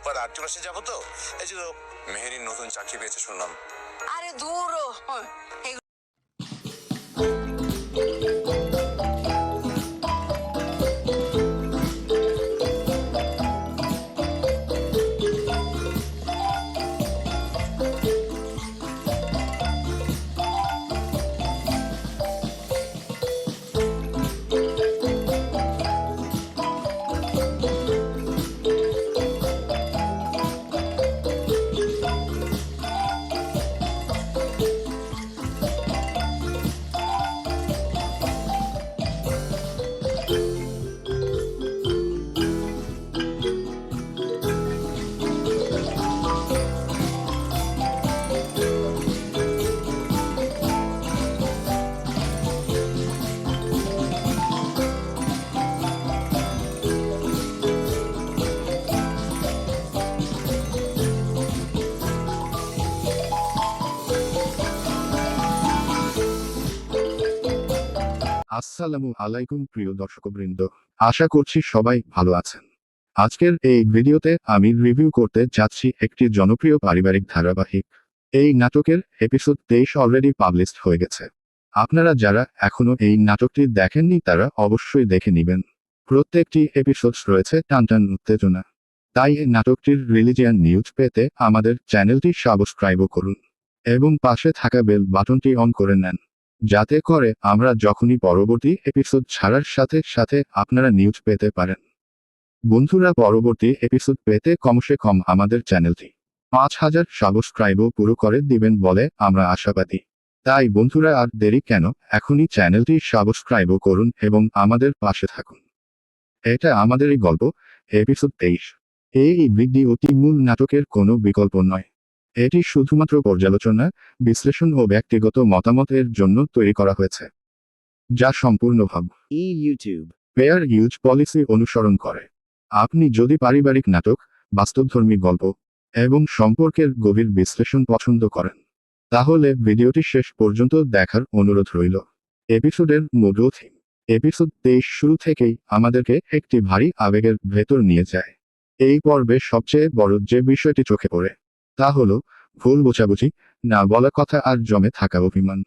ওপার আট্টিবাসে যাবো তো, এই যে মেহেরির নতুন চাকরি পেয়েছে শুনলাম। আরে দূর আসসালামু আলাইকুম প্রিয় দর্শকবৃন্দ, আশা করছি সবাই ভালো আছেন। আজকের এই ভিডিওতে আমি রিভিউ করতে যাচ্ছি একটি জনপ্রিয় পারিবারিক ধারাবাহিক। এই নাটকের এপিসোড 23 অলরেডি পাবলিশড হয়ে গেছে। আপনারা যারা এখনো এই নাটকটি দেখেননি তারা অবশ্যই দেখে নেবেন। প্রত্যেকটি এপিসোড রয়েছে টানটান উত্তেজনা। তাই এই নাটকটির রিলিজিয়ান নিউজ পেতে আমাদের চ্যানেলটি সাবস্ক্রাইবও করুন এবং পাশে থাকা বেল বাটনটি অন করে নেন, যাতে করে আমরা যখনই পরবর্তী এপিসোড ছাড়ার সাথে সাথে আপনারা নিউজ পেতে পারেন। বন্ধুরা, পরবর্তী এপিসোড পেতে কমসে কম আমাদের চ্যানেলটি 5000 সাবস্ক্রাইবও পুরো করে দিবেন বলে আমরা আশাবাদী। তাই বন্ধুরা, আর দেরি কেন, এখনই চ্যানেলটি সাবস্ক্রাইবও করুন এবং আমাদের পাশে থাকুন। এটা আমাদেরই গল্প, এপিসোড 23। এই ভিডিওটি মূল নাটকের কোনো বিকল্প নয়। এটি শুধুমাত্র পর্যালোচনা, বিশ্লেষণ ও ব্যক্তিগত মতামতের জন্য তৈরি করা হয়েছে, যা সম্পূর্ণভাবে YouTube ফেয়ার ইউজ পলিসি অনুসরণ করে। আপনি যদি পারিবারিক নাটক, বাস্তবধর্মী গল্প এবং সম্পর্কের গভীর বিশ্লেষণ পছন্দ করেন, তাহলে ভিডিওটি শেষ পর্যন্ত দেখার অনুরোধ রইল। এপিসোডের মূল থিম। এপিসোড 23 শুরু থেকেই আমাদেরকে একটি ভারী আবেগের ভেতর নিয়ে যায়। এই পর্বে সবচেয়ে বড় যে বিষয়টি চোখে পড়ে তা হলো ভুল বোঝাবুঝি, না বলা কথা আর জমে থাকা অভিমান।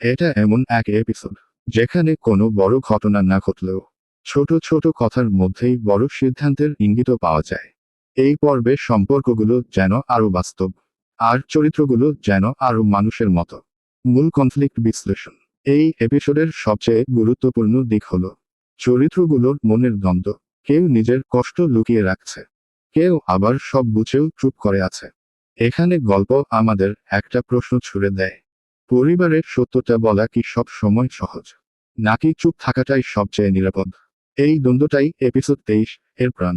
এটা এমন এক এপিসোড যেখানে কোনো বড় ঘটনা না ঘটলেও ছোট ছোট কথার মধ্যেই বড় সিদ্ধান্তের ইঙ্গিত পাওয়া যায়। এই পর্বে সম্পর্কগুলো যেন আরো বাস্তব, আর চরিত্রগুলো যেন আরো মানুষের মতো। মূল কনফ্লিক্ট বিশ্লেষণ। এই এপিসোডের সবচেয়ে গুরুত্বপূর্ণ দিক হলো চরিত্রগুলোর মনের দ্বন্দ্ব। কেউ নিজের কষ্ট লুকিয়ে রাখছে, কেউ আবার সব বুঝেও চুপ করে আছে। এখানে গল্প আমাদের একটা প্রশ্ন ছুড়ে দেয়, পরিবারের সত্যটা বলা কি সব সময় সহজ, নাকি চুপ থাকাটাই সবচেয়ে নিরাপদ? এই দ্বন্দ্বটাই এপিসোড 23 এর প্রাণ।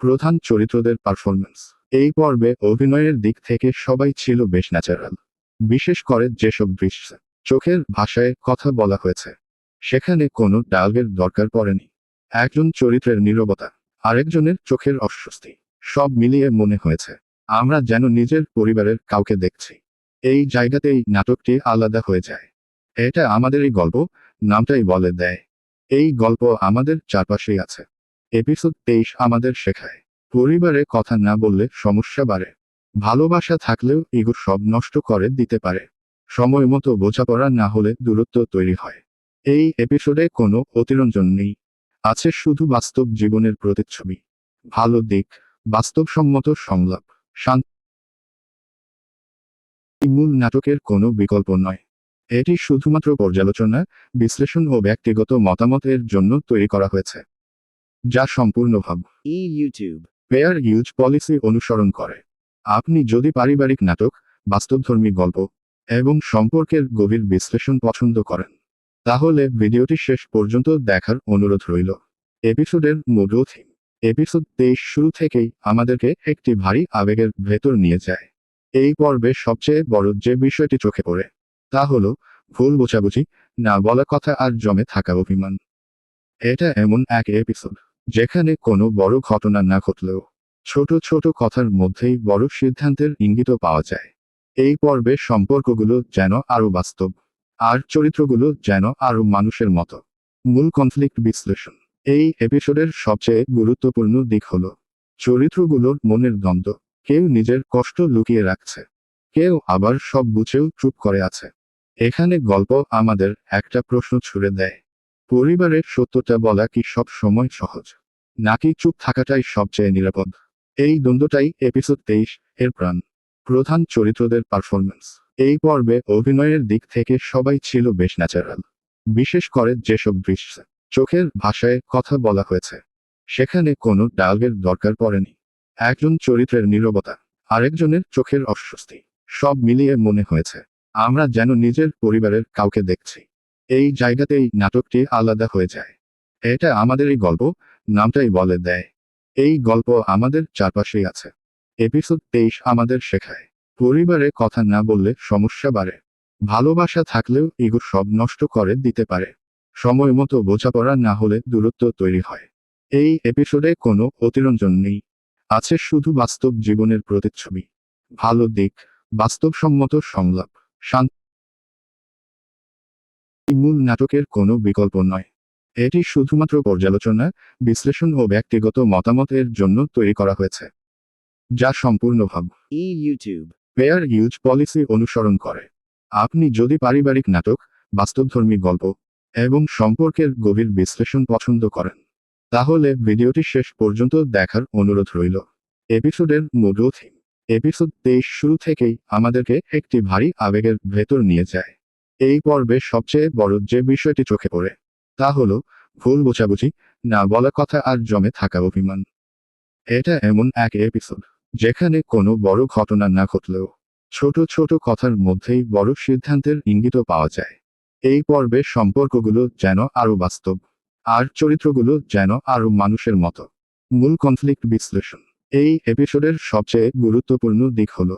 প্রধান চরিত্রদের পারফরম্যান্স। এই পর্বে অভিনয়ের দিক থেকে সবাই ছিল বেশ ন্যাচারাল। বিশেষ করে যেসব দৃশ্যে চোখের ভাষায় কথা বলা হয়েছে, সেখানে কোনো ডায়ালগের দরকার পড়েনি। একজন চরিত্রের নীরবতা, আরেকজনের চোখের অস্বস্তি, সব মিলিয়ে মনে হয়েছে আমরা যেন নিজের পরিবারের কাউকে দেখছি। এই জায়গাতেই নাটকটি আলাদা হয়ে যায়। এটা আমাদেরই গল্প, নামটাই বলে দেয়। এই গল্প আমাদের চারপাশেই আছে। এপিসোড 23 আমাদের শেখায়, পরিবারে কথা না বললে সমস্যা বাড়ে। ভালোবাসা থাকলেও ইগো সব নষ্ট করে দিতে পারে। সময় মতো বোঝাপড়া না হলে দূরত্ব তৈরি হয়। এই এপিসোডে কোনো অতিরঞ্জন নেই, আছে শুধু বাস্তব জীবনের প্রতিচ্ছবি। ভালো দিক, বাস্তবসম্মত সংলাপ, শান্তি মূল নাটকের কোনো বিকল্প নয়। এটি শুধুমাত্র পর্যালোচনা, বিশ্লেষণ ও ব্যক্তিগত মতামতের জন্য তৈরি করা হয়েছে, যা সম্পূর্ণভাবে YouTube ফেয়ার ইউজ পলিসি অনুসরণ করে। আপনি যদি পারিবারিক নাটক, বাস্তবধর্মী গল্প এবং সম্পর্কের গভীর বিশ্লেষণ পছন্দ করেন, তাহলে ভিডিওটি শেষ পর্যন্ত দেখার অনুরোধ রইল। এপিসোডের মূল থিম। এপিসোড 23 শুরু থেকেই আমাদেরকে একটি ভারী আবেগের ভেতর নিয়ে যায়। এই পর্বে সবচেয়ে বড় যে বিষয়টি চোখে পড়ে তা হলো ভুল বোঝাবুঝি, না বলা কথা আর জমে থাকা অভিমান। এটা এমন এক এপিসোড যেখানে কোনো বড় ঘটনা না ঘটলেও ছোট ছোট কথার মধ্যেই বড় সিদ্ধান্তের ইঙ্গিত পাওয়া যায়। এই পর্বে সম্পর্কগুলো যেন আরো বাস্তব, আর চরিত্রগুলো যেন আরো মানুষের মতো। মূল কনফ্লিক্ট বিশ্লেষণ। এই এপিসোডের সবচেয়ে গুরুত্বপূর্ণ দিক হলো চরিত্রগুলোর মনের দ্বন্দ্ব, কেউ নিজের কষ্ট লুকিয়ে রাখছে, কেউ আবার সব বুঝেও চুপ করে আছে। এখানে গল্প আমাদের একটা প্রশ্ন ছুড়ে দেয়, পরিবারের সত্যটা বলা কি সব সময় সহজ, নাকি চুপ থাকাটাই সবচেয়ে নিরাপদ? এই দ্বন্দ্বটাই এপিসোড 23 এর প্রাণ। প্রধান চরিত্রদের পারফরম্যান্স এই পর্বে অভিনয়ের দিক থেকে সবাই ছিল বেশ ন্যাচারাল। বিশেষ করে যেসব দৃশ্যে চোখের ভাষায় কথা বলা হয়েছে, সেখানে কোনো ডায়ালগের দরকার পড়েনি। একজন চরিত্রের নীরবতা, আরেকজনের চোখের অস্বস্তি, সব মিলিয়ে মনে হয়েছে আমরা যেন নিজের পরিবারের কাউকে দেখছি। এই জায়গাতেই নাটকটি আলাদা হয়ে যায়। এটা আমাদেরই গল্প, নামটাই বলে দেয়। এই গল্প আমাদের চারপাশেই আছে। এপিসোড 23 আমাদের শেখায়, পরিবারে কথা না বললে সমস্যা বাড়ে। ভালোবাসা থাকলেও ইগো সব নষ্ট করে দিতে পারে। সময় মতো বোঝাপড়া না হলে দূরত্ব তৈরি হয়। এই এপিসোডে কোনো অতিরঞ্জন নেই, আছে শুধু বাস্তব জীবনের প্রতিচ্ছবি। ভালো দিক, বাস্তবসম্মত সংলাপ, শান্তি মূল নাটকের কোনো বিকল্প নয়। এটি শুধুমাত্র পর্যালোচনা, বিশ্লেষণ ও ব্যক্তিগত মতামতের জন্য তৈরি করা হয়েছে, যা সম্পূর্ণভাবে YouTube. ফেয়ার ইউজ পলিসি অনুসরণ করে। আপনি যদি পারিবারিক নাটক, বাস্তবধর্মী গল্প এবং সম্পর্কের গভীর বিশ্লেষণ পছন্দ করেন, তাহলে ভিডিওটি শেষ পর্যন্ত দেখার অনুরোধ রইল। এপিসোডের মূল থিম এপিসোড 23 শুরু থেকেই আমাদেরকে একটি ভারী আবেগের ভেতর নিয়ে যায়। এই পর্বে সবচেয়ে বড় যে বিষয়টি চোখে পড়ে, তা হলো ভুল বোঝাবুঝি, না বলা কথা আর জমে থাকা অভিমান। এটা এমন এক এপিসোড যেখানে কোনো বড় ঘটনা না ঘটলেও ছোট ছোট কথার মধ্যেই বড় সিদ্ধান্তের ইঙ্গিত পাওয়া যায়। এই পর্বে সম্পর্কগুলো যেন আরো বাস্তব, আর চরিত্রগুলো যেন আরো মানুষের মতো। মূল কনফ্লিক্ট বিশ্লেষণ এই এপিসোডের সবচেয়ে গুরুত্বপূর্ণ দিক হলো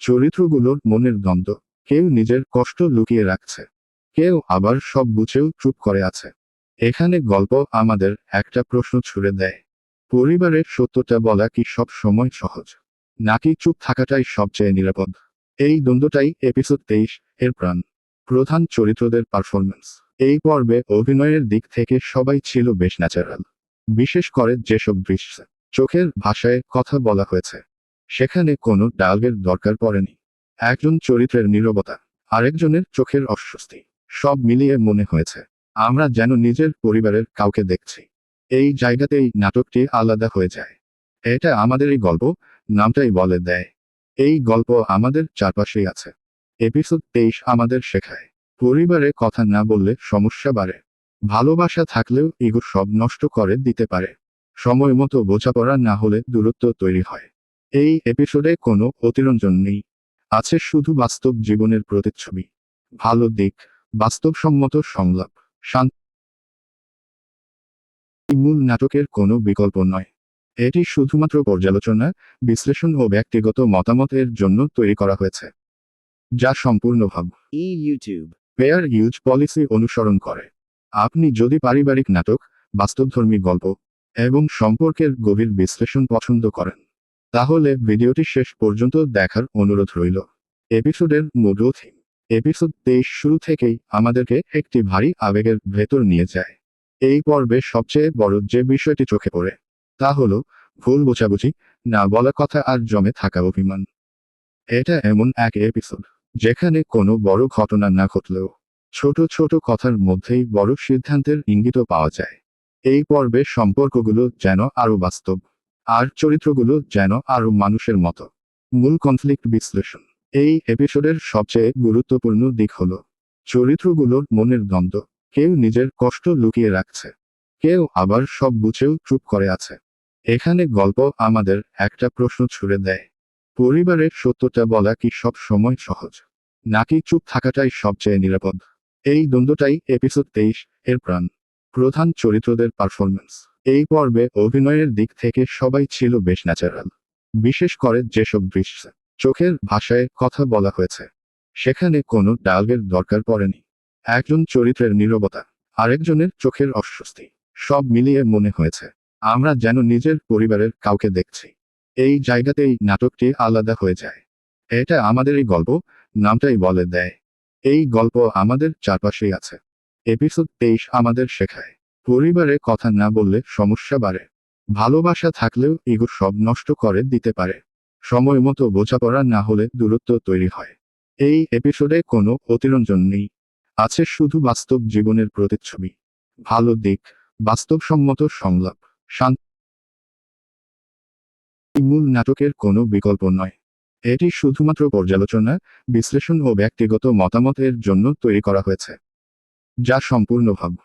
চরিত্রগুলোর মনের দ্বন্দ্ব, কেউ নিজের কষ্ট লুকিয়ে রাখছে, কেউ আবার সব বুঝেও চুপ করে আছে। এখানে গল্প আমাদের একটা প্রশ্ন ছুড়ে দেয়, পরিবারের সত্যটা বলা কি সব সময় সহজ, নাকি চুপ থাকাটাই সবচেয়ে নিরাপদ? এই দ্বন্দ্বটাই এপিসোড 23 এর প্রাণ। প্রধান চরিত্রদের পারফরম্যান্স এই পর্বে অভিনয়ের দিক থেকে সবাই ছিল বেশ ন্যাচারাল। বিশেষ করে যেসব দৃশ্যে চোখের ভাষায় কথা বলা হয়েছে, সেখানে কোনো ডায়ালগের দরকার পড়েনি। একজন চরিত্রের নীরবতা, আরেকজনের চোখের অস্বস্তি, সব মিলিয়ে মনে হয়েছে আমরা যেন নিজের পরিবারের কাউকে দেখছি। এই জায়গাতেই নাটকটি আলাদা হয়ে যায়। এটা আমাদেরই গল্প, নামটাই বলে দেয়। এই গল্প আমাদের চারপাশেই আছে। এপিসোড 23 আমাদের শেখায়, পরিবারে কথা না বললে সমস্যা বাড়ে। ভালোবাসা থাকলেও ইগো সব নষ্ট করে দিতে পারে। সময় মতো বোঝাপড়া না হলে দূরত্ব তৈরি হয়। এই এপিসোডে কোনো অতিরঞ্জন নেই, আছে শুধু বাস্তব জীবনের প্রতিচ্ছবি। ভালো দিক, বাস্তবসম্মত সংলাপ, শান্তি মূল নাটকের কোনো বিকল্প নয়। এটি শুধুমাত্র পর্যালোচনা, বিশ্লেষণ ও ব্যক্তিগত মতামতের জন্য তৈরি করা হয়েছে, যা সম্পূর্ণভাবে YouTube. ফেয়ার ইউজ পলিসি অনুসরণ করে। আপনি যদি পারিবারিক নাটক, বাস্তবধর্মী গল্প এবং সম্পর্কের গভীর বিশ্লেষণ পছন্দ করেন, তাহলে ভিডিওটি শেষ পর্যন্ত দেখার অনুরোধ রইল। এপিসোডের মূল থিম এপিসোড 23 শুরু থেকেই আমাদেরকে একটি ভারী আবেগের ভেতর নিয়ে যায়। এই পর্বে সবচেয়ে বড় যে বিষয়টি চোখে পড়ে, তা হলো ভুল বোঝাবুঝি, না বলা কথা আর জমে থাকা অভিমান। এটা এমন এক এপিসোড যেখানে কোনো বড় ঘটনা না ঘটলেও ছোট ছোট কথার মধ্যেই বড় সিদ্ধান্তের ইঙ্গিত পাওয়া যায়। এই পর্বে সম্পর্কগুলো যেন আরো বাস্তব, আর চরিত্রগুলো যেন আরো মানুষের মতো। মূল কনফ্লিক্ট বিশ্লেষণ এই এপিসোডের সবচেয়ে গুরুত্বপূর্ণ দিক হলো চরিত্রগুলোর মনের দ্বন্দ্ব, কেউ নিজের কষ্ট লুকিয়ে রাখছে, কেউ আবার সব বুঝেও চুপ করে আছে। এখানে গল্প আমাদের একটা প্রশ্ন ছুড়ে দেয়, পরিবারের সত্যটা বলা কি সব সময় সহজ, নাকি চুপ থাকাটাই সবচেয়ে নিরাপদ? এই দ্বন্দ্বটাই এপিসোড 23 এর প্রাণ। প্রধান চরিত্রদের পারফরম্যান্স এই পর্বে অভিনয়ের দিক থেকে সবাই ছিল বেশ ন্যাচারাল। বিশেষ করে যেসব দৃশ্যে চোখের ভাষায় কথা বলা হয়েছে, সেখানে কোনো ডায়ালগের দরকার পড়েনি। একজন চরিত্রের নীরবতা, আরেকজনের চোখের অস্বস্তি, সব মিলিয়ে মনে হয়েছে আমরা যেন নিজের পরিবারের কাউকে দেখছি। এই জায়গাতেই নাটকটি আলাদা হয়ে যায়। এটা আমাদেরই গল্প, নামটাই বলে দেয়। এই গল্প আমাদের চারপাশেই আছে। এপিসোড 23 আমাদের শেখায়, পরিবারে কথা না বললে সমস্যা বাড়ে। ভালোবাসা থাকলেও ইগো সব নষ্ট করে দিতে পারে। সময় মতো বোঝাপড়া না হলে দূরত্ব তৈরি হয়। এই এপিসোডে কোনো অতিরঞ্জন নেই, আছে শুধু বাস্তব জীবনের প্রতিচ্ছবি। ভালো দিক, বাস্তবসম্মত সংলাপ, শান্তি মূল নাটকের কোনো বিকল্প নয়। এটি শুধুমাত্র পর্যালোচনা, বিশ্লেষণ ও ব্যক্তিগত মতামতের জন্য তৈরি করা হয়েছে, যা সম্পূর্ণভাবে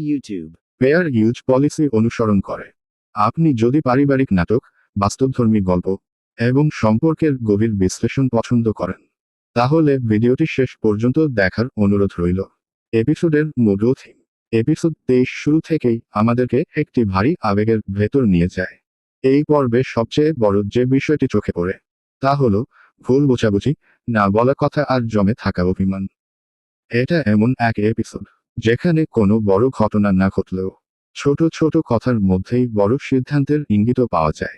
YouTube. ফেয়ার ইউজ পলিসি অনুসরণ করে। আপনি যদি পারিবারিক নাটক, বাস্তবধর্মী গল্প এবং সম্পর্কের গভীর বিশ্লেষণ পছন্দ করেন, তাহলে ভিডিওটি শেষ পর্যন্ত দেখার অনুরোধ রইল। এপিসোডের মূল থিম। এপিসোড 23 শুরু থেকেই আমাদেরকে একটি ভারী আবেগের ভেতর নিয়ে যায়। এই পর্বে সবচেয়ে বড় যে বিষয়টি চোখে পড়ে, তা হলো ভুল বোঝাবুঝি, না বলা কথা আর জমে থাকা অভিমান। এটা এমন এক এপিসোড যেখানে কোনো বড় ঘটনা না ঘটলেও ছোট ছোট কথার মধ্যেই বড় সিদ্ধান্তের ইঙ্গিত পাওয়া যায়।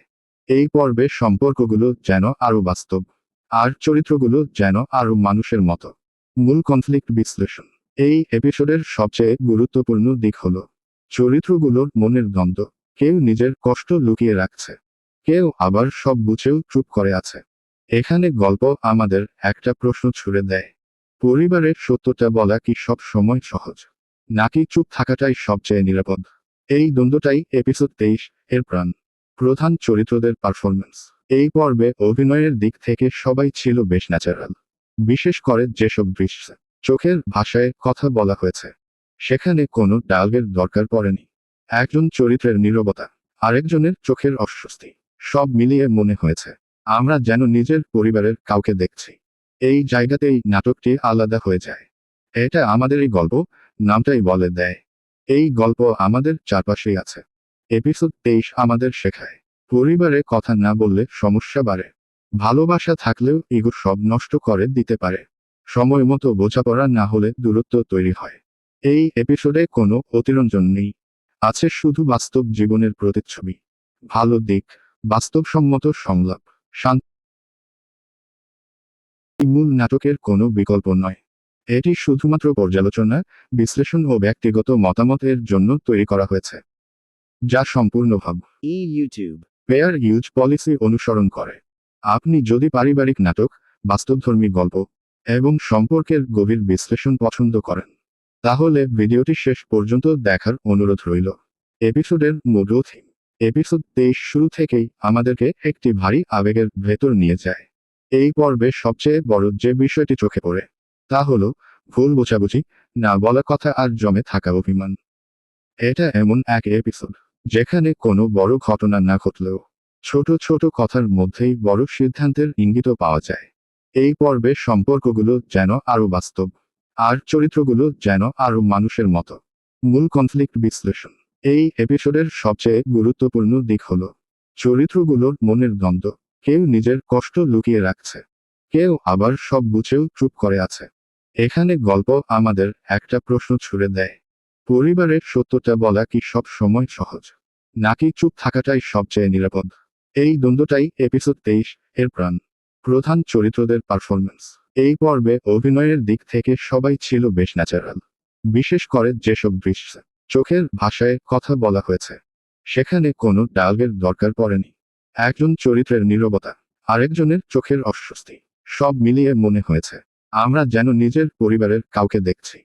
এই পর্বে সম্পর্কগুলো যেন আরো বাস্তব, আর চরিত্রগুলো যেন আরো মানুষের মতো। মূল কনফ্লিক্ট বিশ্লেষণ। এই এপিসোডের সবচেয়ে গুরুত্বপূর্ণ দিক হলো চরিত্রগুলোর মনের দ্বন্দ্ব। কেউ নিজের কষ্ট লুকিয়ে রাখছে, কেউ আবার সব বুঝেও চুপ করে আছে। এখানে গল্প আমাদের একটা প্রশ্ন ছুড়ে দেয়, পরিবারের সত্যটা বলা কি সব সময় সহজ, নাকি চুপ থাকাটাই সবচেয়ে নিরাপদ? এই দ্বন্দ্বটাই এপিসোড 23 এর প্রাণ। প্রধান চরিত্রদের পারফরমেন্স। এই পর্বে অভিনয়ের দিক থেকে সবাই ছিল বেশ ন্যাচারাল। বিশেষ করে যেসব দৃশ্যে চোখের ভাষায় কথা বলা হয়েছে, সেখানে কোনো ডায়ালগের দরকার পড়েনি। একজন চরিত্রের নীরবতা, আরেকজনের চোখের অস্বস্তি, সব মিলিয়ে মনে হয়েছে আমরা যেন নিজের পরিবারের কাউকে দেখছি। এই জায়গাতেই নাটকটি আলাদা হয়ে যায়। এটা আমাদেরই গল্প, নামটাই বলে দেয়। এই গল্প আমাদের চারপাশেই আছে। এপিসোড 23 আমাদের শেখায়, পরিবারে কথা না বললে সমস্যা বাড়ে। ভালোবাসা থাকলেও ইগো সব নষ্ট করে দিতে পারে। সময় মতো বোঝাপড়া না হলে দূরত্ব তৈরি হয়। এই এপিসোডে কোনো অতিরঞ্জন নেই, আছে শুধু বাস্তব জীবনের প্রতিচ্ছবি। ভালো দিক, বাস্তবসম্মত সংলাপ, শান্তি মূল নাটকের কোনো বিকল্প নয়। এটি শুধুমাত্র পর্যালোচনা, বিশ্লেষণ ও ব্যক্তিগত মতামতের জন্য তৈরি করা হয়েছে, যা সম্পূর্ণভাবে YouTube. ফেয়ার ইউজ পলিসি অনুসরণ করে। আপনি যদি পারিবারিক নাটক, বাস্তবধর্মী গল্প এবং সম্পর্কের গভীর বিশ্লেষণ পছন্দ করেন, তাহলে ভিডিওটি শেষ পর্যন্ত দেখার অনুরোধ রইল। এপিসোডের মূল থিম। এপিসোড 23 শুরু থেকেই আমাদেরকে একটি ভারী আবেগের ভেতর নিয়ে যায়। এই পর্বে সবচেয়ে বড় যে বিষয়টি চোখে পড়ে, তা হলো ভুল বোঝাবুঝি, না বলা কথা আর জমে থাকা অভিমান। এটা এমন এক এপিসোড যেখানে কোনো বড় ঘটনা না ঘটলেও ছোট ছোট কথার মধ্যেই বড় সিদ্ধান্তের ইঙ্গিত পাওয়া যায়। এই পর্বে সম্পর্কগুলো যেন আরো বাস্তব, আর চরিত্রগুলো যেন আরো মানুষের মতো। মূল কনফ্লিক্ট বিশ্লেষণ। এই এপিসোডের সবচেয়ে গুরুত্বপূর্ণ দিক হলো চরিত্রগুলোর মনের দ্বন্দ্ব। কেউ নিজের কষ্ট লুকিয়ে রাখছে, কেউ আবার সব বুঝেও চুপ করে আছে। এখানে গল্প আমাদের একটা প্রশ্ন ছুড়ে দেয়, পরিবারের সত্যটা বলা কি সব সময় সহজ, নাকি চুপ থাকাটাই সবচেয়ে নিরাপদ? এই দ্বন্দ্বটাই এপিসোড 23 এর প্রাণ। প্রধান চরিত্রদের পারফরমেন্স। এই পর্বে অভিনয়ের দিক থেকে সবাই ছিল বেশ ন্যাচারাল। বিশেষ করে যেসব দৃশ্যে চোখের ভাষায় কথা বলা হয়েছে, সেখানে কোনো ডায়ালগের দরকার পড়েনি। একজন চরিত্রের নীরবতা, আরেকজনের চোখের অস্বস্তি, সব মিলিয়ে মনে হয়েছে আমরা যেন নিজের পরিবারের কাউকে দেখছি।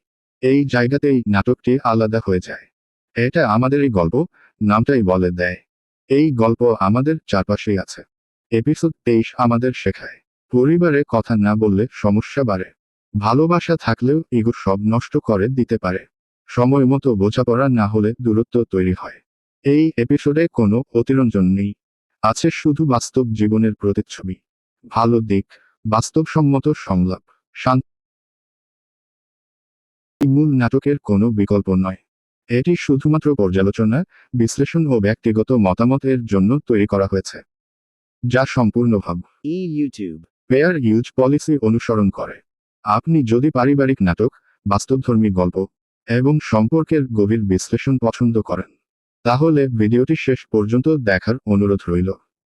এই জায়গাতেই নাটকটি আলাদা হয়ে যায়। এটা আমাদেরই গল্প, নামটাই বলে দেয়। এই গল্প আমাদের চারপাশেই আছে। এপিসোড 23 আমাদের শেখায়, পরিবারে কথা না বললে সমস্যা বাড়ে। ভালোবাসা থাকলেও ইগো সব নষ্ট করে দিতে পারে। সময় মতো বোঝাপড়া না হলে দূরত্ব তৈরি হয়। এই এপিসোডে কোনো অতিরঞ্জন নেই, আছে শুধু বাস্তব জীবনের প্রতিচ্ছবি। ভালো দিক, বাস্তবসম্মত সংলাপ, শান্তি মূল নাটকের কোনো বিকল্প নয়। এটি শুধুমাত্র পর্যালোচনা, বিশ্লেষণ ও ব্যক্তিগত মতামতের জন্য তৈরি করা হয়েছে, যা সম্পূর্ণভাবে YouTube. ফেয়ার ইউজ পলিসি অনুসরণ করে। আপনি যদি পারিবারিক নাটক, বাস্তবধর্মী গল্প এবং সম্পর্কের গভীর বিশ্লেষণ পছন্দ করেন, তাহলে ভিডিওটি শেষ পর্যন্ত দেখার অনুরোধ রইল।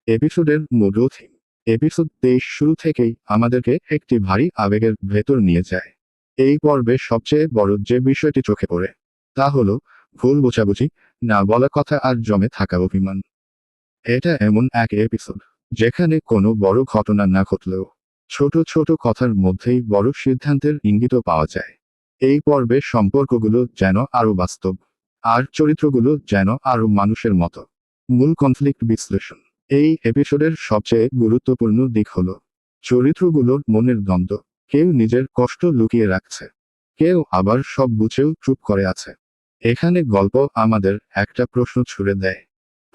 এপিসোডের মূল থিম। এপিসোড 23 শুরু থেকেই আমাদেরকে একটি ভারী আবেগের ভেতর নিয়ে যায়। এই পর্বে সবচেয়ে বড় যে বিষয়টি চোখে পড়ে, তা হলো ভুল বোঝাবুঝি, না বলা কথা আর জমে থাকা অভিমান। এটা এমন এক এপিসোড যেখানে কোনো বড় ঘটনা না ঘটলেও ছোট ছোট কথার মধ্যেই বড় সিদ্ধান্তের ইঙ্গিত পাওয়া যায়। এই পর্বে সম্পর্কগুলো যেন আরো বাস্তব, আর চরিত্রগুলো যেন আরো মানুষের মতো। মূল কনফ্লিক্ট বিশ্লেষণ। এই এপিসোডের সবচেয়ে গুরুত্বপূর্ণ দিক হলো চরিত্রগুলোর মনের দ্বন্দ্ব। কেউ নিজের কষ্ট লুকিয়ে রাখছে, কেউ আবার সব বুঝেও চুপ করে আছে। এখানে গল্প আমাদের একটা প্রশ্ন ছুড়ে দেয়,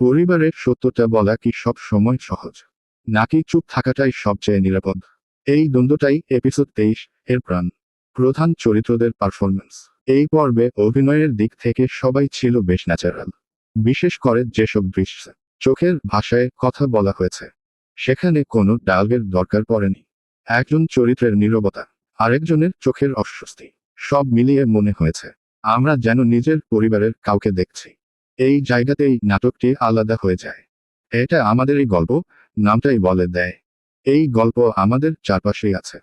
পরিবারের সত্যটা বলা কি সব সময় সহজ, নাকি চুপ থাকাটাই সবচেয়ে নিরাপদ? এই দ্বন্দ্বটাই এপিসোড 23 এর প্রাণ। প্রধান চরিত্রদের পারফরম্যান্স। এই পর্বে অভিনয়ের দিক থেকে সবাই ছিল বেশ ন্যাচারাল। বিশেষ করে যেসব দৃশ্যে চোখের ভাষায় কথা বলা হয়েছে, সেখানে কোনো ডায়ালগের দরকার পড়েনি। একজন চরিত্রের নীরবতা, আরেকজনের চোখের অস্বস্তি, সব মিলিয়ে মনে হয়েছে আমরা যেন নিজের পরিবারের কাউকে দেখছি। এই জায়গাতেই নাটকটি আলাদা হয়ে যায়। এটা আমাদেরই গল্প, নামটাই বলে দেয়। এই গল্প আমাদের চারপাশেই আছে।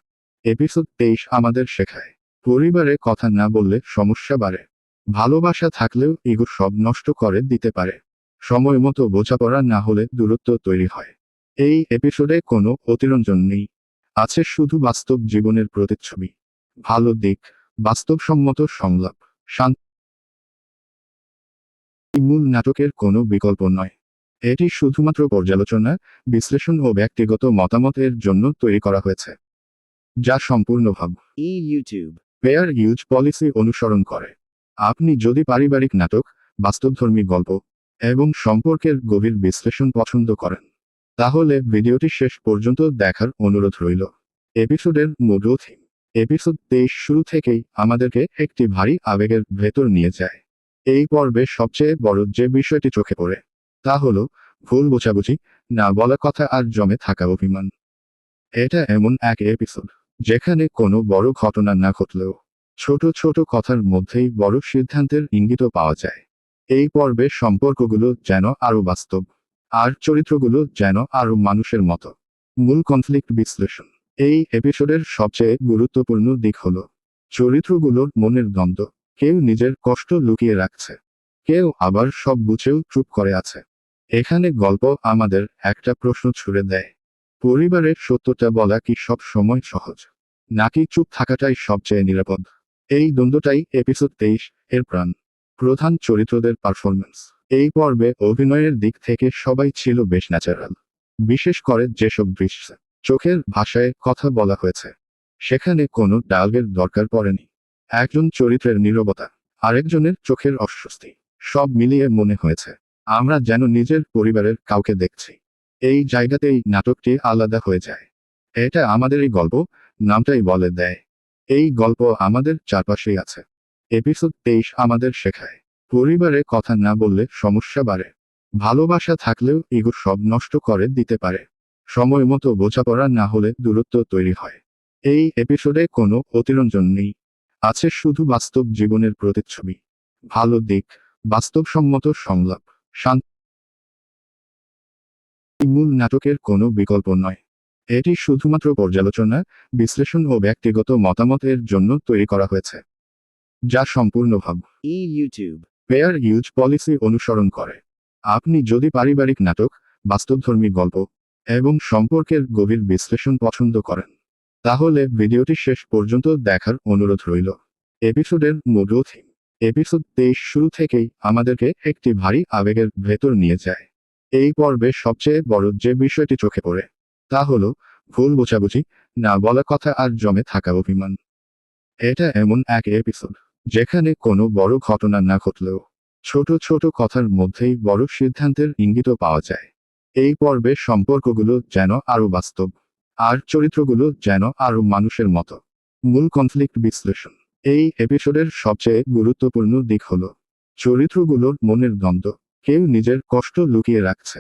এপিসোড 23 আমাদের শেখায়, পরিবারে কথা না বললে সমস্যা বাড়ে। ভালোবাসা থাকলেও ইগো সব নষ্ট করে দিতে পারে। সময় মতো বোঝাপড়া না হলে দূরত্ব তৈরি হয়। এই এপিসোডে কোনো অতিরঞ্জন নেই, আছে শুধু বাস্তব জীবনের প্রতিচ্ছবি। ভালো দিক, বাস্তবসম্মত সংলাপ, শান্তি। মূল নাটকের কোনো বিকল্প নয়। এটি শুধুমাত্র পর্যালোচনা, বিশ্লেষণ ও ব্যক্তিগত মতামতের জন্য তৈরি করা হয়েছে, যা সম্পূর্ণভাবে YouTube. ফেয়ার ইউজ পলিসি অনুসরণ করে। আপনি যদি পারিবারিক নাটক, বাস্তবধর্মী গল্প এবং সম্পর্কের গভীর বিশ্লেষণ পছন্দ করেন, তাহলে ভিডিওটি শেষ পর্যন্ত দেখার অনুরোধ রইল। এপিসোডের মূল থিম। এপিসোড 23 শুরু থেকেই আমাদেরকে একটি ভারী আবেগের ভেতর নিয়ে যায়। এই পর্বে সবচেয়ে বড় যে বিষয়টি চোখে পড়ে, তা হলো ভুল বোঝাবুঝি, না বলা কথা আর জমে থাকা অভিমান। এটা এমন এক এপিসোড যেখানে কোনো বড় ঘটনা না ঘটলেও ছোট ছোট কথার মধ্যেই বড় সিদ্ধান্তের ইঙ্গিত পাওয়া যায়। এই পর্বে সম্পর্কগুলো যেন আরো বাস্তব, আর চরিত্রগুলো যেন আরো মানুষের মতো। মূল কনফ্লিক্ট বিশ্লেষণ। এই এপিসোডের সবচেয়ে গুরুত্বপূর্ণ দিক হলো চরিত্রগুলোর মনের দ্বন্দ্ব। কেউ নিজের কষ্ট লুকিয়ে রাখছে, কেউ আবার সব বুঝেও চুপ করে আছে। এখানে গল্প আমাদের একটা প্রশ্ন ছুড়ে দেয়, পরিবারের সত্যটা বলা কি সব সময় সহজ, নাকি চুপ থাকাটাই সবচেয়ে নিরাপদ? এই দ্বন্দ্বটাই এপিসোড 23 এর প্রাণ। প্রধান চরিত্রদের পারফরম্যান্স। এই পর্বে অভিনয়ের দিক থেকে সবাই ছিল বেশ ন্যাচারাল। বিশেষ করে যেসব দৃশ্যে চোখের ভাষায় কথা বলা হয়েছে, সেখানে কোনো ডায়ালগের দরকার পড়েনি। একজন চরিত্রের নীরবতা, আরেকজনের চোখের অস্বস্তি, সব মিলিয়ে মনে হয়েছে আমরা যেন নিজের পরিবারের কাউকে দেখছি। এই জায়গাতেই নাটকটি আলাদা হয়ে যায়। এটা আমাদেরই গল্প, নামটাই বলে দেয়। এই গল্প আমাদের চারপাশেই আছে। এপিসোড 23 আমাদের শেখায়, পরিবারে কথা না বললে সমস্যা বাড়ে। ভালোবাসা থাকলেও ইগো সব নষ্ট করে দিতে পারে। সময় মতো বোঝাপড়া না হলে দূরত্ব তৈরি হয়। এই এপিসোডে কোনো অতিরঞ্জন নেই, আছে শুধু বাস্তব জীবনের প্রতিচ্ছবি। ভালো দিক, বাস্তবসম্মত সংলাপ, শান্তি। মূল নাটকের কোনো বিকল্প নয়। এটি শুধুমাত্র পর্যালোচনা, বিশ্লেষণ ও ব্যক্তিগত মতামতের জন্য তৈরি করা হয়েছে, যা সম্পূর্ণভাবে YouTube. ফেয়ার ইউজ পলিসি অনুসরণ করে। আপনি যদি পারিবারিক নাটক, বাস্তবধর্মী গল্প এবং সম্পর্কের গভীর বিশ্লেষণ পছন্দ করেন, তাহলে ভিডিওটি শেষ পর্যন্ত দেখার অনুরোধ রইল। এপিসোডের মূল থিম। এপিসোড 23 শুরু থেকেই আমাদেরকে একটি ভারী আবেগের ভেতর নিয়ে যায়। এই পর্বে সবচেয়ে বড় যে বিষয়টি চোখে পড়ে, তা হলো ভুল বোঝাবুঝি, না বলা কথা আর জমে থাকা অভিমান। এটা এমন এক এপিসোড যেখানে কোনো বড় ঘটনা না ঘটলেও ছোট ছোট কথার মধ্যেই বড় সিদ্ধান্তের ইঙ্গিত পাওয়া যায়। এই পর্বে সম্পর্কগুলো যেন আরো বাস্তব, আর চরিত্রগুলো যেন আরো মানুষের মতো। মূল কনফ্লিক্ট বিশ্লেষণ। এই এপিসোডের সবচেয়ে গুরুত্বপূর্ণ দিক হলো চরিত্রগুলোর মনের দ্বন্দ্ব। কেউ নিজের কষ্ট লুকিয়ে রাখছে,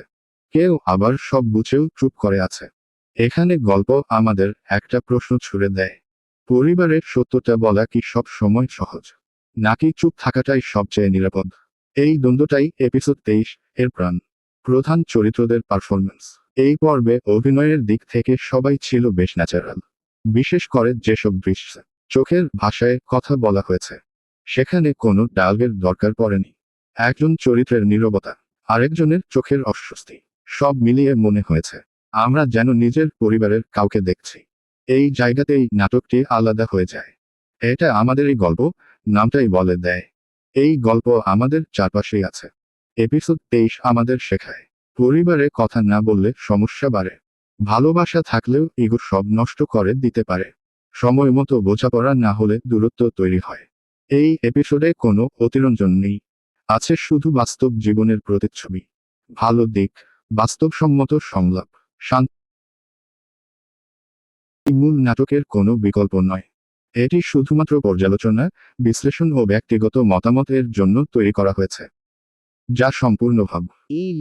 কেউ আবার সব বুঝেও চুপ করে আছে। এখানে গল্প আমাদের একটা প্রশ্ন ছুড়ে দেয়, পরিবারের সত্যটা বলা কি সব সময় সহজ, নাকি চুপ থাকাটাই সবচেয়ে নিরাপদ? এই দ্বন্দ্বটাই এপিসোড 23 এর প্রাণ। প্রধান চরিত্রদের পারফরম্যান্স। এই পর্বে অভিনয়ের দিক থেকে সবাই ছিল বেশ ন্যাচারাল। বিশেষ করে যেসব দৃশ্যে চোখের ভাষায় কথা বলা হয়েছে, সেখানে কোনো ডায়ালগের দরকার পড়েনি। একজন চরিত্রের নীরবতা, আরেকজনের চোখের অস্বস্তি, সব মিলিয়ে মনে হয়েছে আমরা যেন নিজের পরিবারের কাউকে দেখছি। এই জায়গাতেই নাটকটি আলাদা হয়ে যায়। এটা আমাদেরই গল্প, নামটাই বলে দেয়। এই গল্প আমাদের চারপাশেই আছে। এপিসোড 23 আমাদের শেখায় পরিবারে কথা না বললে সমস্যা বাড়ে। ভালোবাসা থাকলেও ইগো সব নষ্ট করে দিতে পারে। সময় মতো বোঝাপড়া না হলে দূরত্ব তৈরি হয়। এই এপিসোডে কোনো অতিরঞ্জন নেই, আছে শুধু বাস্তব জীবনের প্রতিচ্ছবি। ভালো দিক, বাস্তবসম্মত সংলাপ, শান্তি মূল নাটকের কোনো বিকল্প নয়। এটি শুধুমাত্র পর্যালোচনা, বিশ্লেষণ ও ব্যক্তিগত মতামতের জন্য তৈরি করা হয়েছে, যা সম্পূর্ণভাবে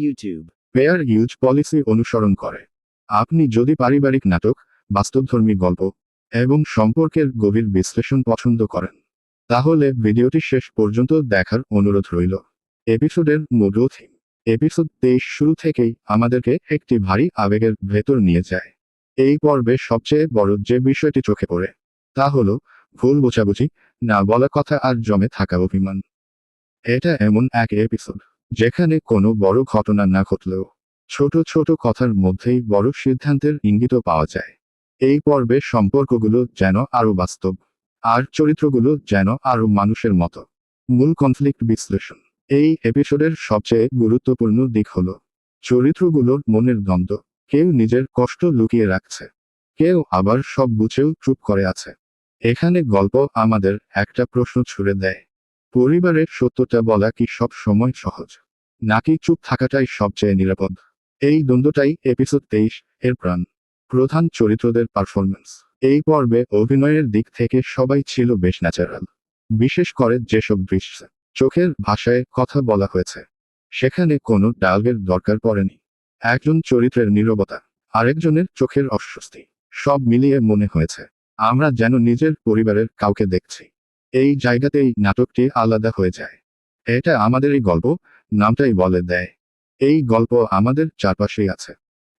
YouTube. ফেয়ার ইউজ পলিসি অনুসরণ করে। আপনি যদি পারিবারিক নাটক, বাস্তবধর্মী গল্প এবং সম্পর্কের গভীর বিশ্লেষণ পছন্দ করেন, তাহলে ভিডিওটি শেষ পর্যন্ত দেখার অনুরোধ রইল। এপিসোডের মূল থিম। এপিসোড 23 শুরু থেকেই আমাদেরকে একটি ভারী আবেগের ভেতর নিয়ে যায়। এই পর্বে সবচেয়ে বড় যে বিষয়টি চোখে পড়ে, তা হলো ভুল বোঝাবুঝি, না বলা কথা আর জমে থাকা অভিমান। এটা এমন এক এপিসোড যেখানে কোনো বড় ঘটনা না ঘটলেও ছোট ছোট কথার মধ্যেই বড় সিদ্ধান্তের ইঙ্গিত পাওয়া যায়। এই পর্বে সম্পর্কগুলো যেন আরো বাস্তব, আর চরিত্রগুলো যেন আরো মানুষের মতো। মূল কনফ্লিক্ট বিশ্লেষণ। এই এপিসোডের সবচেয়ে গুরুত্বপূর্ণ দিক হলো চরিত্রগুলোর মনের দ্বন্দ্ব। কেউ নিজের কষ্ট লুকিয়ে রাখছে, কেউ আবার সব বুঝেও চুপ করে আছে। এখানে গল্প আমাদের একটা প্রশ্ন ছুড়ে দেয়, পরিবারের সত্যটা বলা কি সব সময় সহজ, নাকি চুপ থাকাটাই সবচেয়ে নিরাপদ? এই দ্বন্দ্বটাই এপিসোড 23 এর প্রাণ। প্রধান চরিত্রদের পারফরম্যান্স। এই পর্বে অভিনয়ের দিক থেকে সবাই ছিল বেশ ন্যাচারাল। বিশেষ করে যেসব দৃশ্যে চোখের ভাষায় কথা বলা হয়েছে, সেখানে কোনো ডায়ালগের দরকার পড়েনি। একজন চরিত্রের নীরবতা, আরেকজনের চোখের অস্বস্তি, সব মিলিয়ে মনে হয়েছে আমরা যেন নিজের পরিবারের কাউকে দেখছি। এই জায়গাতেই নাটকটি আলাদা হয়ে যায়। এটা আমাদেরই গল্প, নামটাই বলে দেয়। এই গল্প আমাদের চারপাশেই আছে।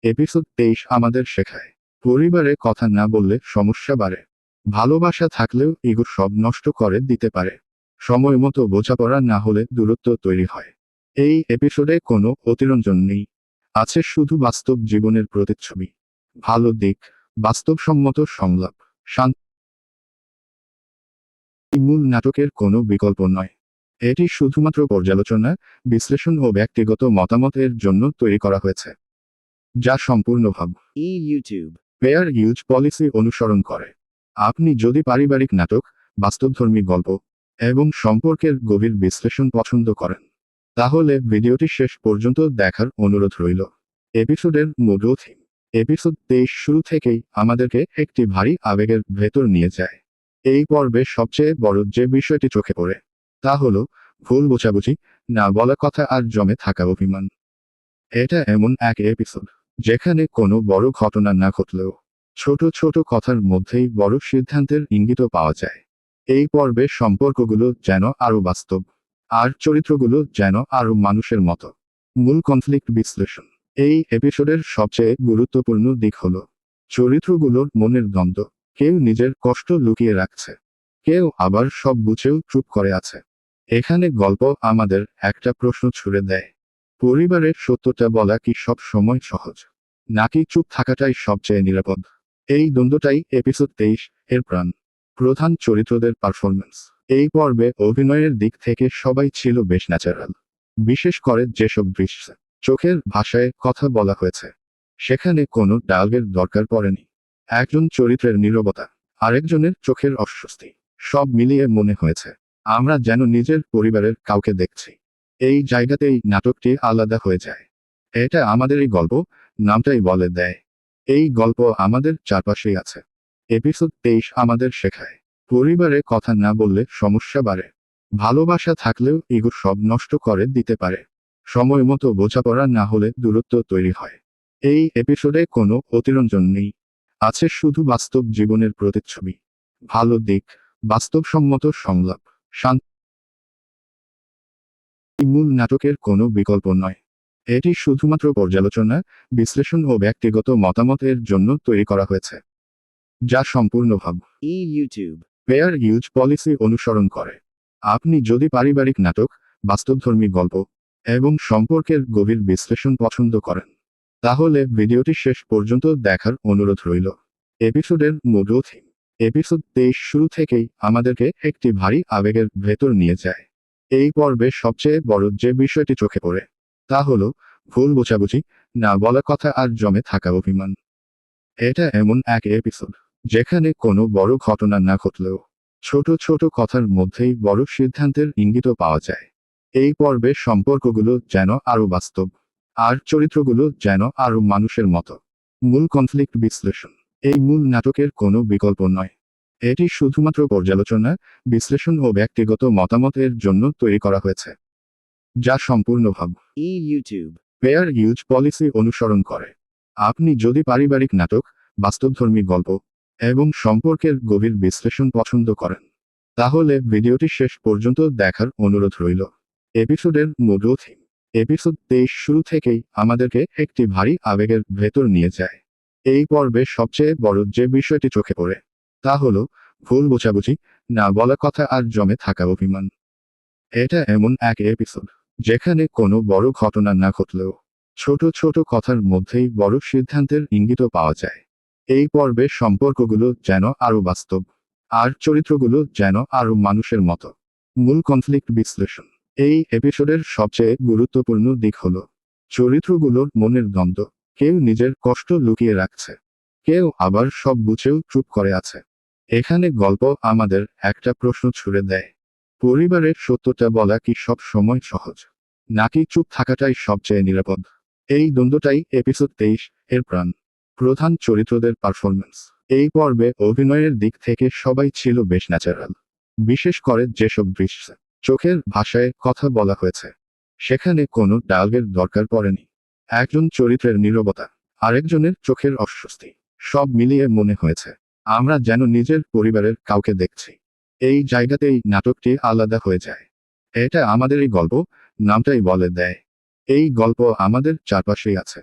এপিসোড 23 আমাদের শেখায় পরিবারে কথা না বললে সমস্যা বাড়ে। ভালোবাসা থাকলেও ইগো সব নষ্ট করে দিতে পারে। সময় মতো বোঝাপড়া না হলে দূরত্ব তৈরি হয়। এই এপিসোডে কোনো অতিরঞ্জন নেই, আছে শুধু বাস্তব জীবনের প্রতিচ্ছবি। ভালো দিক, বাস্তবসম্মত সংলাপ, শান্তি মূল নাটকের কোনো বিকল্প নয়। এটি শুধুমাত্র পর্যালোচনা, বিশ্লেষণ ও ব্যক্তিগত মতামতের জন্য তৈরি করা হয়েছে, যা সম্পূর্ণভাবে YouTube. ফেয়ার ইউজ পলিসি অনুসরণ করে। আপনি যদি পারিবারিক নাটক, বাস্তবধর্মী গল্প এবং সম্পর্কের গভীর বিশ্লেষণ পছন্দ করেন, তাহলে ভিডিওটি শেষ পর্যন্ত দেখার অনুরোধ রইল। এপিসোডের মূল থিম। এপিসোড 23 শুরু থেকেই আমাদেরকে একটি ভারী আবেগের ভেতর নিয়ে যায়। এই পর্বে সবচেয়ে বড় যে বিষয়টি চোখে পড়ে, তা হলো ভুল বোঝাবুঝি, না বলা কথা আর জমে থাকা অভিমান। এটা এমন এক এপিসোড যেখানে কোনো বড় ঘটনা না ঘটলেও ছোট ছোট কথার মধ্যেই বড় সিদ্ধান্তের ইঙ্গিত পাওয়া যায়। এই পর্বে সম্পর্কগুলো যেন আরো বাস্তব, আর চরিত্রগুলো যেন আরো মানুষের মতো। মূল কনফ্লিক্ট বিশ্লেষণ। এই এপিসোডের সবচেয়ে গুরুত্বপূর্ণ দিক হলো চরিত্রগুলোর মনের দ্বন্দ্ব। কেউ নিজের কষ্ট লুকিয়ে রাখছে, কেউ আবার সব বুঝেও চুপ করে আছে। এখানে গল্প আমাদের একটা প্রশ্ন ছুড়ে দেয়, পরিবারের সত্যটা বলা কি সব সময় সহজ, নাকি চুপ থাকাটাই সবচেয়ে নিরাপদ? এই দ্বন্দ্বটাই এপিসোড 23 এর প্রাণ। প্রধান চরিত্রদের পারফরম্যান্স। এই পর্বে অভিনয়ের দিক থেকে সবাই ছিল বেশ ন্যাচারাল। বিশেষ করে যেসব দৃশ্যে চোখের ভাষায় কথা বলা হয়েছে, সেখানে কোনো ডায়ালগের দরকার পড়েনি। একজন চরিত্রের নীরবতা, আরেকজনের চোখের অস্বস্তি, সব মিলিয়ে মনে হয়েছে আমরা যেন নিজের পরিবারের কাউকে দেখছি। এই জায়গাতেই নাটকটি আলাদা হয়ে যায়। এটা আমাদেরই গল্প, নামটাই বলে দেয়। এই গল্প আমাদের চারপাশেই আছে। এপিসোড 23 আমাদের শেখায় পরিবারে কথা না বললে সমস্যা বাড়ে। ভালোবাসা থাকলেও ইগো সব নষ্ট করে দিতে পারে। সময় মতো বোঝাপড়া না হলে দূরত্ব তৈরি হয়। এই এপিসোডে কোনো অতিরঞ্জন নেই, আছে শুধু বাস্তব জীবনের প্রতিচ্ছবি। ভালো দিক, বাস্তবসম্মত সংলাপ, শান্তি মূল নাটকের কোনো বিকল্প নয়। এটি শুধুমাত্র পর্যালোচনা, বিশ্লেষণ ও ব্যক্তিগত মতামতের জন্য তৈরি করা হয়েছে, যা সম্পূর্ণভাবে YouTube. ফেয়ার ইউজ পলিসি অনুসরণ করে। আপনি যদি পারিবারিক নাটক, বাস্তবধর্মী গল্প এবং সম্পর্কের গভীর বিশ্লেষণ পছন্দ করেন, তাহলে ভিডিওটি শেষ পর্যন্ত দেখার অনুরোধ রইল। এপিসোডের মূল থিম। এপিসোড 23 শুরু থেকেই আমাদেরকে একটি ভারী আবেগের ভেতর নিয়ে যায়। এই পর্বে সবচেয়ে বড় যে বিষয়টি চোখে পড়ে তা হলো ভুল বোঝাবুঝি, না বলা কথা আর জমে থাকা অভিমান। এটা এমন এক এপিসোড যেখানে কোনো বড় ঘটনা না ঘটলেও ছোট ছোট কথার মধ্যেই বড় সিদ্ধান্তের ইঙ্গিত পাওয়া যায়। এই পর্বে সম্পর্কগুলো যেন আরো বাস্তব, আর চরিত্রগুলো যেন আরো মানুষের মতো। মূল কনফ্লিক্ট বিশ্লেষণ। এই মূল নাটকের কোনো বিকল্প নয়। এটি শুধুমাত্র পর্যালোচনা, বিশ্লেষণ ও ব্যক্তিগত মতামতের জন্য তৈরি করা হয়েছে, যা সম্পূর্ণভাবে YouTube. ফেয়ার ইউজ পলিসি অনুসরণ করে। আপনি যদি পারিবারিক নাটক, বাস্তবধর্মী গল্প এবং সম্পর্কের গভীর বিশ্লেষণ পছন্দ করেন, তাহলে ভিডিওটি শেষ পর্যন্ত দেখার অনুরোধ রইল। এপিসোডের মূল থিম। এপিসোড 23 শুরু থেকেই আমাদেরকে একটি ভারী আবেগের ভেতর নিয়ে যায়। এই পর্বে সবচেয়ে বড় যে বিষয়টি চোখে পড়ে তা হলো ভুল বোঝাবুঝি, না বলা কথা আর জমে থাকা অভিমান। এটা এমন এক এপিসোড যেখানে কোনো বড় ঘটনা না ঘটলেও ছোট ছোট কথার মধ্যেই বড় সিদ্ধান্তের ইঙ্গিত পাওয়া যায়। এই পর্বে সম্পর্কগুলো যেন আরো বাস্তব, আর চরিত্রগুলো যেন আরো মানুষের মতো। মূল কনফ্লিক্ট বিশ্লেষণ। এই এপিসোডের সবচেয়ে গুরুত্বপূর্ণ দিক হলো চরিত্রগুলোর মনের দ্বন্দ্ব। কেউ নিজের কষ্ট লুকিয়ে রাখছে, কেউ আবার সব বুঝেও চুপ করে আছে। এখানে গল্প আমাদের একটা প্রশ্ন ছুড়ে দেয়, পরিবারের সত্যটা বলা কি সব সময় সহজ, নাকি চুপ থাকাটাই সবচেয়ে নিরাপদ? এই দ্বন্দ্বটাই এপিসোড 23 এর প্রাণ। প্রধান চরিত্রদের পারফরমেন্স। এই পর্বে অভিনয়ের দিক থেকে সবাই ছিল বেশ ন্যাচারাল। বিশেষ করে যেসব দৃশ্যে চোখের ভাষায় কথা বলা হয়েছে, সেখানে কোনো ডায়ালগের দরকার পড়েনি। একজন চরিত্রের নীরবতা, আরেকজনের চোখের অস্বস্তি, সব মিলিয়ে মনে হয়েছে আমরা যেন নিজের পরিবারের কাউকে দেখছি। এই জায়গাতেই নাটকটি আলাদা হয়ে যায়। এটা আমাদের এই গল্প নামটাই বলে দেয়। এই গল্প আমাদের চারপাশেই আছে।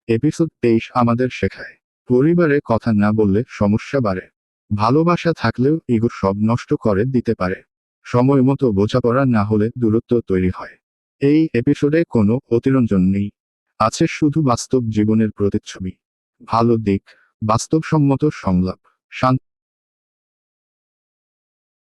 এপিসোড 23 আমাদের শেখায়, পরিবারে কথা না বললে সমস্যা বাড়ে। ভালোবাসা থাকলেও ইগো সব নষ্ট করে দিতে পারে। সময় মতো বোঝাপড়া না হলে দূরত্ব তৈরি হয়। এই এপিসোডে কোনো অতিরঞ্জন নেই, আছে শুধু বাস্তব জীবনের প্রতিচ্ছবি। ভালো দিক: বাস্তবসম্মত সংলাপ, শান্ত